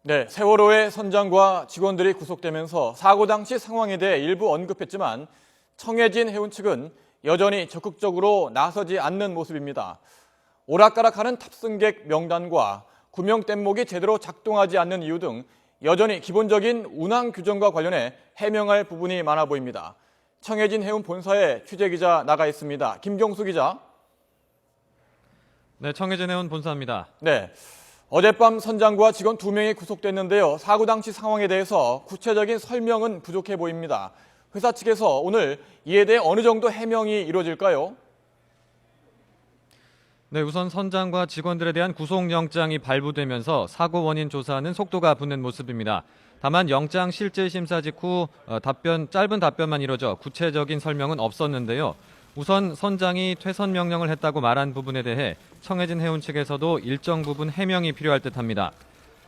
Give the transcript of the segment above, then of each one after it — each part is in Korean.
네, 세월호의 선장과 직원들이 구속되면서 사고 당시 상황에 대해 일부 언급했지만 청해진 해운 측은 여전히 적극적으로 나서지 않는 모습입니다. 오락가락하는 탑승객 명단과 구명 뗏목이 제대로 작동하지 않는 이유 등 여전히 기본적인 운항 규정과 관련해 해명할 부분이 많아 보입니다. 청해진 해운 본사에 취재기자 나가 있습니다. 김경수 기자. 네, 청해진 해운 본사입니다. 네. 어젯밤 선장과 직원 2명이 구속됐는데요. 사고 당시 상황에 대해서 구체적인 설명은 부족해 보입니다. 회사 측에서 오늘 이에 대해 어느 정도 해명이 이루어질까요? 네, 우선 선장과 직원들에 대한 구속영장이 발부되면서 사고 원인 조사는 속도가 붙는 모습입니다. 다만 영장 실질 심사 직후 짧은 답변만 이뤄져 구체적인 설명은 없었는데요. 우선 선장이 퇴선 명령을 했다고 말한 부분에 대해 청해진 해운 측에서도 일정 부분 해명이 필요할 듯합니다.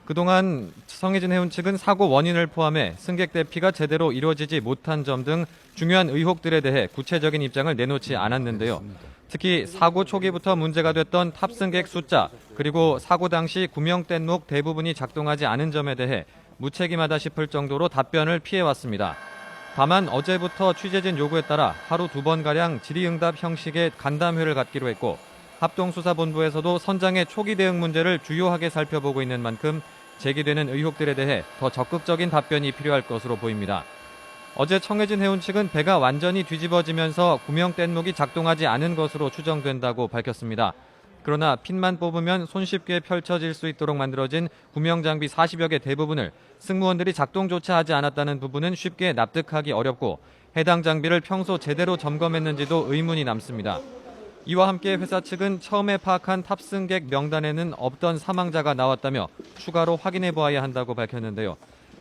그동안 청해진 해운 측은 사고 원인을 포함해 승객 대피가 제대로 이루어지지 못한 점 등 중요한 의혹들에 대해 구체적인 입장을 내놓지 않았는데요. 특히 사고 초기부터 문제가 됐던 탑승객 숫자, 그리고 사고 당시 구명 뗏목 대부분이 작동하지 않은 점에 대해 무책임하다 싶을 정도로 답변을 피해왔습니다. 다만 어제부터 취재진 요구에 따라 하루 2번가량 질의응답 형식의 간담회를 갖기로 했고, 합동수사본부에서도 선장의 초기 대응 문제를 주요하게 살펴보고 있는 만큼 제기되는 의혹들에 대해 더 적극적인 답변이 필요할 것으로 보입니다. 어제 청해진 해운 측은 배가 완전히 뒤집어지면서 구명 뗏목이 작동하지 않은 것으로 추정된다고 밝혔습니다. 그러나 핀만 뽑으면 손쉽게 펼쳐질 수 있도록 만들어진 구명 장비 40여 개 대부분을 승무원들이 작동조차 하지 않았다는 부분은 쉽게 납득하기 어렵고, 해당 장비를 평소 제대로 점검했는지도 의문이 남습니다. 이와 함께 회사 측은 처음에 파악한 탑승객 명단에는 없던 사망자가 나왔다며 추가로 확인해 보아야 한다고 밝혔는데요.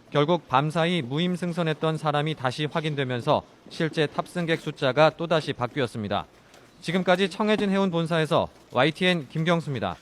결국 밤사이 무임승선했던 사람이 다시 확인되면서 실제 탑승객 숫자가 또다시 바뀌었습니다. 지금까지 청해진 해운 본사에서 YTN 김경수입니다.